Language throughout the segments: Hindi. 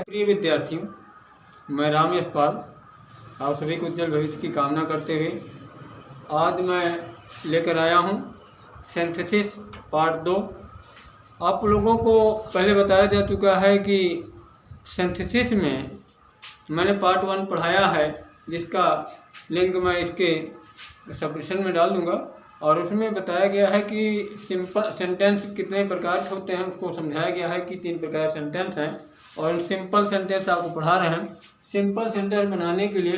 प्रिय विद्यार्थियों, मैं राम यशपाल आप सभी को उज्जवल भविष्य की कामना करते हुए आज मैं लेकर आया हूं सिंथेसिस पार्ट 2। आप लोगों को पहले बताया जा चुका है कि सिंथेसिस में मैंने पार्ट 1 पढ़ाया है, जिसका लिंक मैं इसके सबडिस्क्रिप्शन में डाल दूंगा। और उसमें बताया गया है कि सिंपल सेंटेंस कितने प्रकार के होते हैं, उसको समझाया गया है कि 3 प्रकार सेंटेंस हैं। और सिंपल सेंटेंस आपको पढ़ा रहे हैं। सिंपल सेंटेंस बनाने के लिए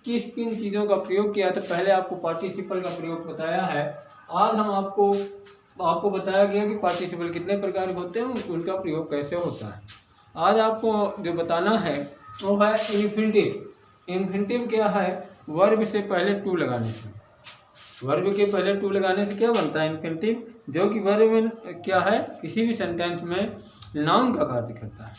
किस किन चीज़ों का प्रयोग किया था, पहले आपको पार्टिसिपल का प्रयोग बताया है। आज हम आपको बताया गया कि पार्टिसिपल कितने प्रकार के होते हैं, उनका प्रयोग कैसे होता है। आज आपको जो बताना है वो है इन्फिनिटिव। इन्फिनिटिव क्या है? वर्ब से पहले टू लगाने से। वर्ब के पहले टू लगाने से क्या बनता है? इन्फिनिटिव, जो कि वर्ब में क्या है, किसी भी सेंटेंस में नाउन का कार्य करता है।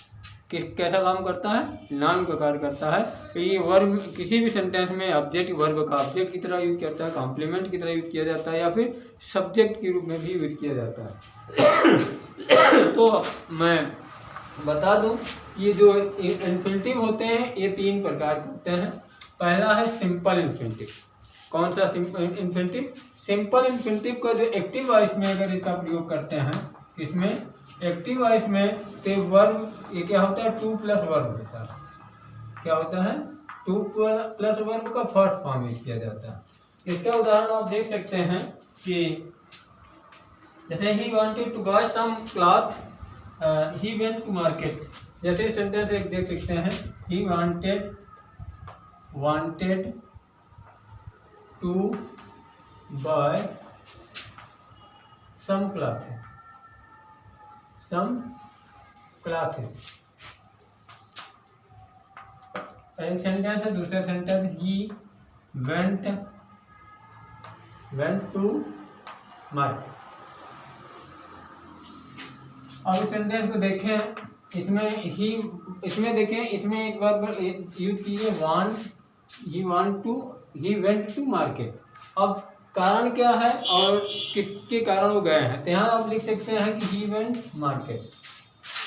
कैसा काम करता है? नाउन का कार्य करता है। तो ये वर्ब किसी भी सेंटेंस में ऑब्जेक्ट वर्ब का ऑब्जेक्ट की तरह यूज करता है, कॉम्प्लीमेंट की तरह यूज किया जाता है, या फिर सब्जेक्ट के रूप में भी यूज किया जाता है। तो मैं बता दूं, ये जो इन्फिनिटिव होते हैं ये 3 प्रकार के होते हैं। पहला है सिंपल इन्फिनिटिव। कौन सा इन्फिनिटिव? सिंपल इन्फिनिटिव का जो एक्टिव वॉइस में अगर इसका प्रयोग करते हैं, इसमें एक्टिव वॉइस में तो वर्ब ये क्या होता है? टू प्लस वर्ब होता है। क्या होता है? टू प्लस वर्ब का फर्स्ट फॉर्म यूज किया जाता है। इसका उदाहरण आप देख सकते हैं कि जैसे he wanted to buy some cloth, he went to market. जैसे सेंटेंस एक देख सकते हैं, he wanted to buy some cloth. एक सेंटेंस है, दूसरा sentence he went to market. अब इस सेंटेंस को देखें, इसमें देखें, इसमें एक बार यूज कीजिए ही वेंट टू मार्केट। अब कारण क्या है और किसके कारण वो गए हैं, तो यहाँ आप लिख सकते हैं कि ही वेंट मार्केट,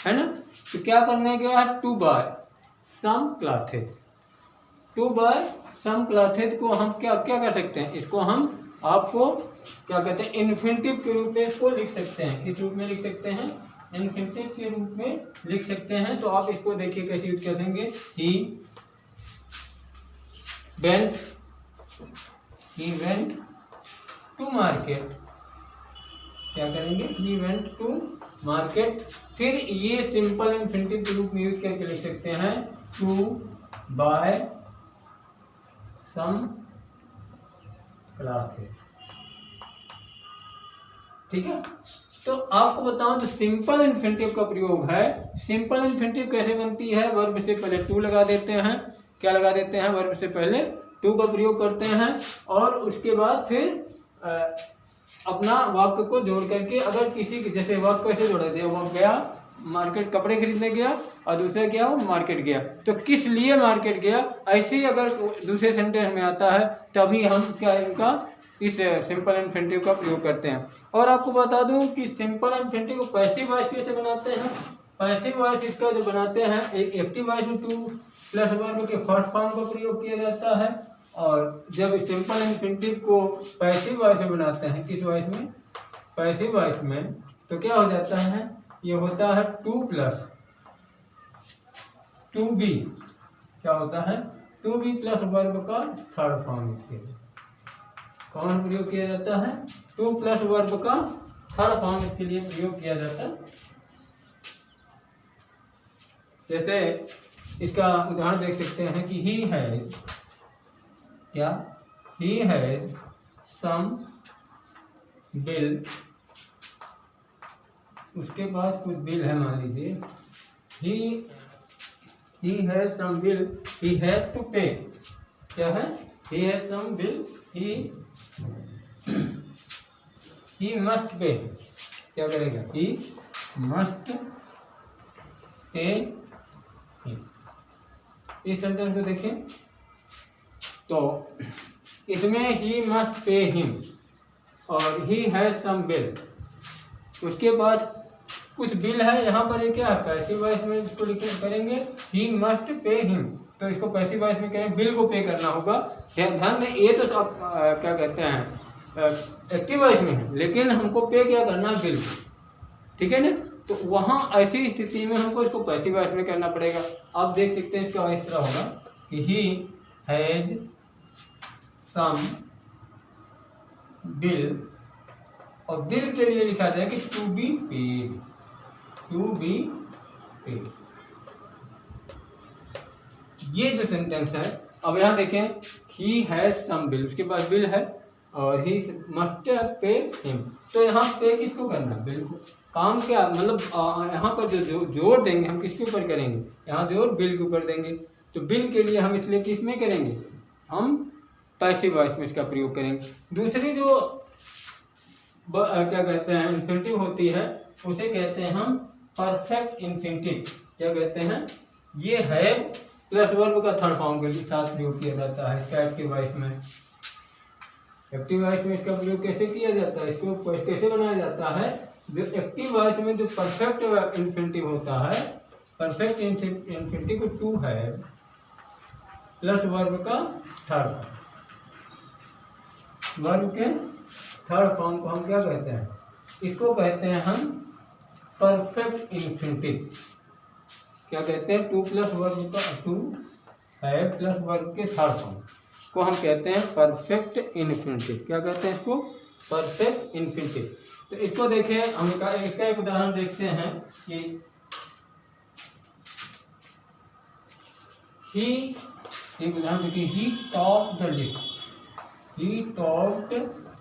है ना। तो क्या करने गया है? To buy some clothes. To buy some clothes को हम क्या कर सकते हैं? इसको हम आपको क्या कहते हैं? इन्फिनिटिव के रूप में इसको लिख सकते हैं। किस रूप में लिख सकते हैं? इन्फिनिटिव के रूप में लिख सकते हैं। तो आप इसको देखिए कैसे यूज करेंगे। He went to market. क्या करेंगे? He went to market. फिर ये सिंपल इन्फिनिटिव के रूप में यूज करके लिख सकते हैं टू बाय सम क्लॉथेज। ठीक है। तो आपको बताऊं तो सिंपल इन्फिनिटिव का प्रयोग है। सिंपल इन्फिनिटिव कैसे बनती है? वर्ब से पहले टू लगा देते हैं। क्या लगा देते हैं? वर्ब से पहले टू का प्रयोग करते हैं और उसके बाद फिर अपना वाक्य को जोड़ करके, अगर किसी की जैसे वाक्य कैसे जोड़ा दिया, वो गया मार्केट कपड़े खरीदने गया और दूसरा क्या, वो मार्केट गया, तो किस लिए मार्केट गया, ऐसे ही अगर दूसरे सेंटेंस में आता है तभी हम क्या इनका इस सिंपल इन्फिनिटिव का प्रयोग करते हैं। और आपको बता दूं कि सिंपल इन्फिनिटिव को पैसिव वॉइस कैसे बनाते हैं। पैसिव वॉइस इसका जो बनाते हैं, एक एक्टिव वॉइस में टू प्लस वर्ब के फर्स्ट फॉर्म का प्रयोग किया जाता है। और जब सिंपल इन्फिनिटिव को पैसिव वॉइस में बनाते हैं, किस वॉइस में? पैसिव वॉइस में, तो क्या हो जाता है? ये होता है टू प्लस टू बी। क्या होता है? टू बी प्लस वर्ब का थर्ड फॉर्म। कौन प्रयोग किया जाता है? टू प्लस वर्ब का थर्ड फॉर्म इसके लिए प्रयोग किया जाता है। जैसे इसका उदाहरण देख सकते हैं कि ही हैज, क्या? He has some bill. उसके बाद कुछ बिल है, मान लीजिए he has some bill, he has to pay. क्या है? He has some bill, he must pay. क्या करेगा? ही मस्ट पे। इस सेंटेंस को देखें तो इसमें ही मस्ट पे हिम और ही हैज सम बिल। उसके बाद कुछ बिल है, यहाँ पर ये क्या है पैसिव वॉइस में इसको करेंगे ही मस्ट पे हिम, तो इसको पैसिव वॉइस में करेंगे बिल को पे करना होगा। ध्यान में ये तो सब क्या कहते हैं एक्टिव वॉइस में है, लेकिन हमको पे क्या करना है बिल, ठीक है ना। तो वहाँ ऐसी स्थिति में हमको इसको पैसिव वॉइस में करना पड़ेगा। आप देख सकते हैं इसका इस तरह होगा कि ही हैज सम बिल, और बिल के लिए लिखा जाए कि to be paid, to be paid. ये जो सेंटेंस है, अब यहाँ देखें ही हैज सम बिल, उसके पास बिल है और ही मस्ट पे हिम, तो यहाँ पे किसको करना है बिल को। काम क्या मतलब यहाँ पर जो जोर देंगे हम किसके ऊपर करेंगे, यहाँ जोर बिल के ऊपर देंगे। तो बिल के लिए हम इसलिए किस में करेंगे, हम पैसिव वॉइस में इसका प्रयोग करेंगे। दूसरी जो क्या कहते हैं इन्फिनिटिव होती है, उसे कहते हैं हम परफेक्ट इन्फिनिटिव। क्या कहते हैं, ये है प्लस वर्ब का थर्ड फॉर्म के साथ प्रयोग किया जाता है इसका एक्टिव वॉइस में। एक्टिव वॉइस में इसका प्रयोग कैसे किया जाता है, इसको कैसे बनाया जाता है, जो एक्टिव वॉइस में जो परफेक्ट इन्फिनिटिव होता है, परफेक्ट इन्फिनिटिव को टू है प्लस वर्ब का थर्ड, वर्ब के थर्ड फॉर्म को हम क्या कहते हैं, इसको कहते हैं हम परफेक्ट इन्फिनिटिव। क्या कहते हैं, टू प्लस वर्ब का टू है प्लस वर्ब के थर्ड फॉर्म को हम कहते हैं परफेक्ट इन्फिनिटिव। क्या कहते हैं इसको, परफेक्ट इन्फिनिटिव। तो इसको देखें, हम इसका एक उदाहरण देखते हैं कि ही, एक उदाहरण देखिए, he top the list, he topped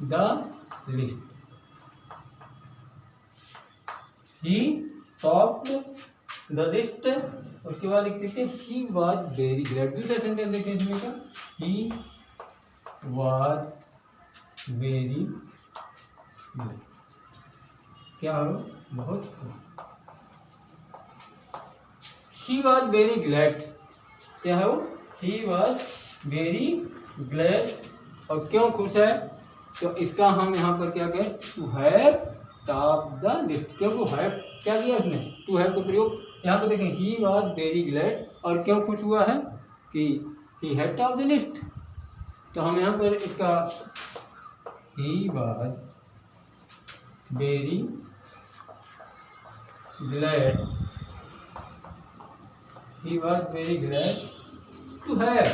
the list, he topped the list. उसके बाद लिख देते हैं ही वाज वेरी ग्लैड। दूसरा सेंटेंस देखें इसमें का, ही वाज वेरी ग्लैड, क्या हो, बहुत ही वाज वेरी ग्लैड, क्या है वो, ही वाज वेरी ग्लैड। और क्यों खुश है, तो इसका हम यहाँ पर क्या कहें, to have top the list. क्यों टू हैव क्या किया उसने, टू हैव का प्रयोग यहाँ पर देखें, ही वाज वेरी ग्लैड, और क्यों खुश हुआ है कि he had top the list. तो हम यहाँ पर इसका he was very glad, he was very glad to have,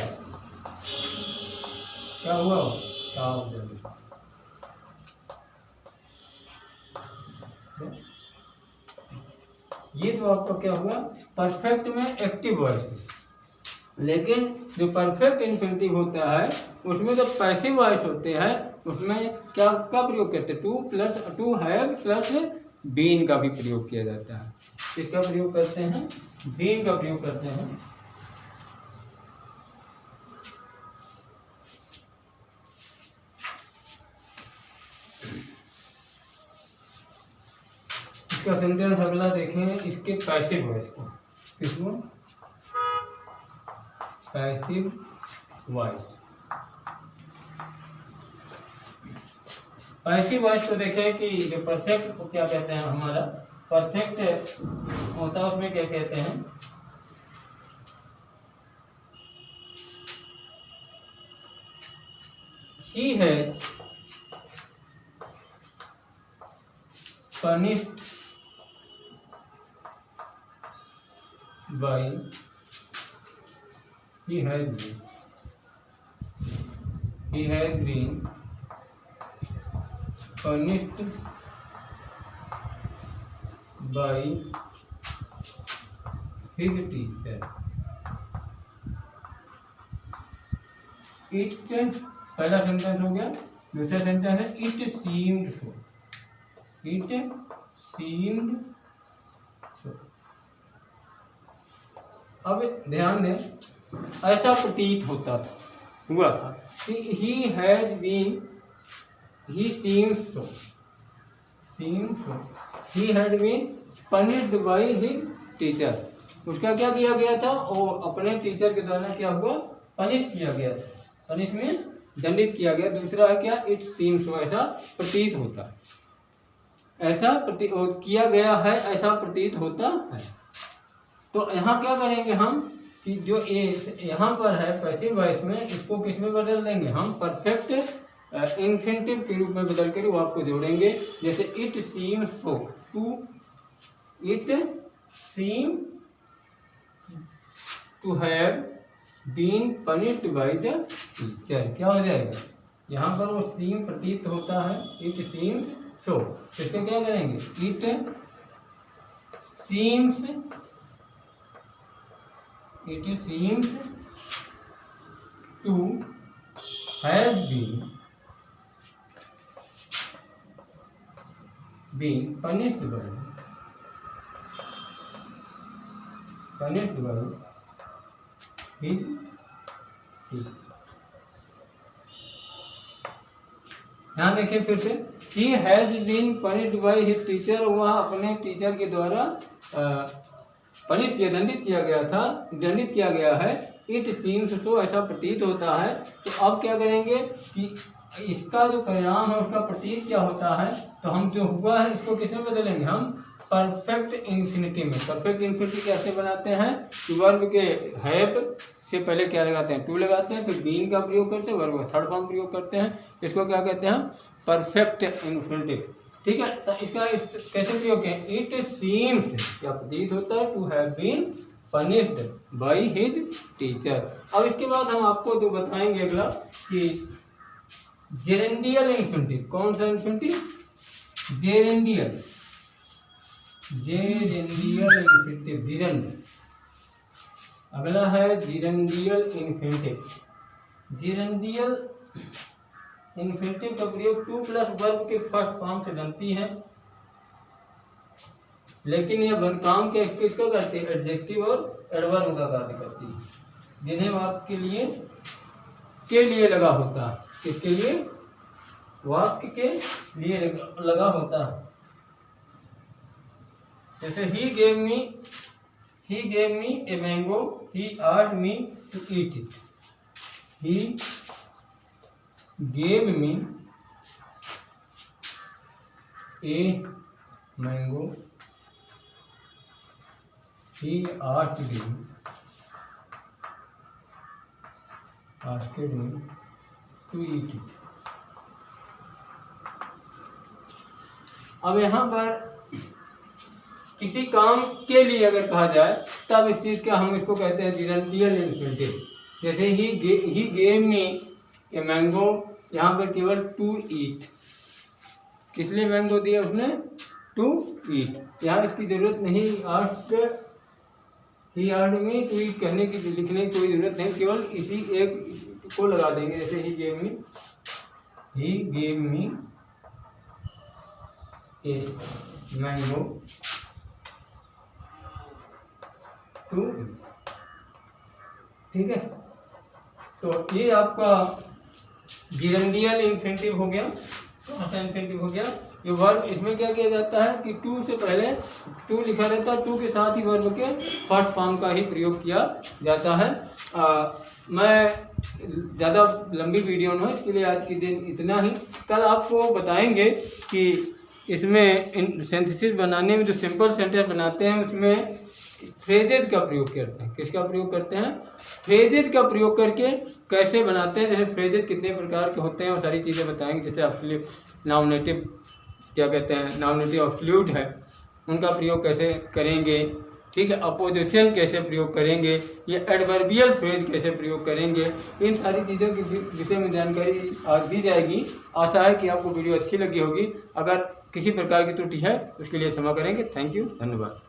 क्या हुआ, टॉप द लिस्ट। ये तो आपका क्या हुआ, परफेक्ट में एक्टिव वॉइस। लेकिन जो परफेक्ट इन्फिनिटिव होता है उसमें जो पैसिव वॉइस होते हैं उसमें क्या प्रयोग करते हैं, to plus to have plus been का भी प्रयोग किया जाता है। किसका प्रयोग करते हैं, बीन का प्रयोग करते हैं। इसका सेंटेंस अगला देखें, इसके पैसिव वॉइस को, किसको, पैसिव वॉइस। पैसिव वॉइस को देखें कि जो परफेक्ट को क्या कहते हैं, हमारा परफेक्ट होता है उसमें क्या कहते हैं, he has punished by, he has been punished by his teacher. It पहला सेंटेंस हो गया। दूसरा सेंटेंस है it seemed so, it seemed so. अब ध्यान दें, ऐसा प्रतीत होता था, हुआ था कि he has been, he seemed so, seemed so, he had been punished by his teacher. उसका क्या किया गया था, वो अपने टीचर के द्वारा क्या हुआ, पनिश किया गया था। पनिश मीन्स दंडित किया गया। दूसरा है क्या, इट सीम्स सो, ऐसा प्रतीत होता है। ऐसा किया गया है, ऐसा प्रतीत होता है। तो यहाँ क्या करेंगे हम कि जो यहाँ पर है पैसिव वॉइस में, इसको किस में बदल देंगे हम, परफेक्ट इन्फिनिटिव के रूप में बदल कर वो आपको जोड़ेंगे। जैसे it seem so to, it seem to have been punished by the teacher. क्या हो जाएगा, यहाँ पर वो सीम प्रतीत होता है, इट सीम्स सो, इसको क्या करेंगे, it seems to have been punished by his teacher. यहाँ देखिए फिर से, he has been punished by his teacher, वह अपने टीचर के द्वारा पनिश किया, दंडित किया गया है। इट सीम्स सो, ऐसा प्रतीत होता है। तो अब क्या करेंगे कि इसका जो परिणाम है उसका प्रतीत क्या होता है, तो हम जो हुआ है इसको किसमें बदलेंगे, हम परफेक्ट इन्फिनिटी में। परफेक्ट इन्फिनिटी कैसे बनाते हैं कि वर्ब के हैव से पहले क्या लगाते हैं, टू लगाते हैं, फिर बीन का प्रयोग करते हैं, वर्ब का थर्ड फॉर्म प्रयोग करते हैं, इसको क्या कहते हैं, परफेक्ट इन्फिनिटिव। ठीक है, तो इसका कैसे प्रयोग किया, इट सीम्स क्या प्रतीत होता है, to have been punished by his teacher. अब इसके बाद हम आपको जो बताएंगे अगला कि जेरेंडियल इन्फिनिटिव। कौन सा इन्फिनिटिव, जेरेंडियल इन्फिनिटिव, जिरंड। अगला है जिरंडियल इन्फिनिटिव। जिरंडियल इन्फिनिटिव का प्रयोग टू प्लस वर्ब के फर्स्ट फॉर्म से बनती है, लेकिन यह काम के किसका करती है, एडजेक्टिव और एडवर्ब का कार्य करती है, जिन्हें वाक्य के लिए लगा होता है। किसके लिए, वाक्य के लिए लगा होता है। जैसे he gave me a mango, he asked me to eat it। he gave me a mango, he asked me to eat it। अब यहाँ पर किसी काम के लिए अगर कहा जाए तब इस चीज़ का हम इसको कहते हैं जिरंडियल इन्फिनिटिव। जैसे he gave me a mango, यहाँ पर केवल टू ईट, इसलिए मैंगो दिया उसने, टू ईट। यहाँ इसकी ज़रूरत नहीं, he asked me to eat कहने की, लिखने की कोई ज़रूरत नहीं, केवल इसी एक को लगा देंगे। जैसे he gave me a mango too, ठीक है। तो ये आपका जिरंडियल इन्फिनिटिव हो गया। कौन सा इन्फिनिटिव हो गया, ये वर्ब। इसमें क्या किया जाता है कि टू से पहले टू लिखा रहता है, टू के साथ ही वर्ब के फर्स्ट फॉर्म का ही प्रयोग किया जाता है। मैं ज़्यादा लंबी वीडियो न हो, इसके लिए आज के दिन इतना ही। कल आपको बताएंगे कि इसमें सिंथेसिस बनाने में जो सिंपल सेंटेंस बनाते हैं उसमें फ्रेजेज का प्रयोग करते हैं। किसका प्रयोग करते हैं, फ्रेजेज का प्रयोग करके कैसे बनाते हैं। जैसे फ्रेजेज कितने प्रकार के होते हैं वो सारी चीज़ें बताएंगे। जैसे एब्सोल्यूट, नाउनेटिव क्या कहते हैं, नाउनेटिव एब्सोल्यूट है, उनका प्रयोग कैसे करेंगे, ठीक है। अपोजिशन कैसे प्रयोग करेंगे, ये एडवर्बियल फ्रेज कैसे प्रयोग करेंगे, इन सारी चीज़ों के विषय में जानकारी आज दी जाएगी। आशा है कि आपको वीडियो अच्छी लगी होगी। अगर किसी प्रकार की त्रुटि है उसके लिए क्षमा करेंगे। थैंक यू, धन्यवाद।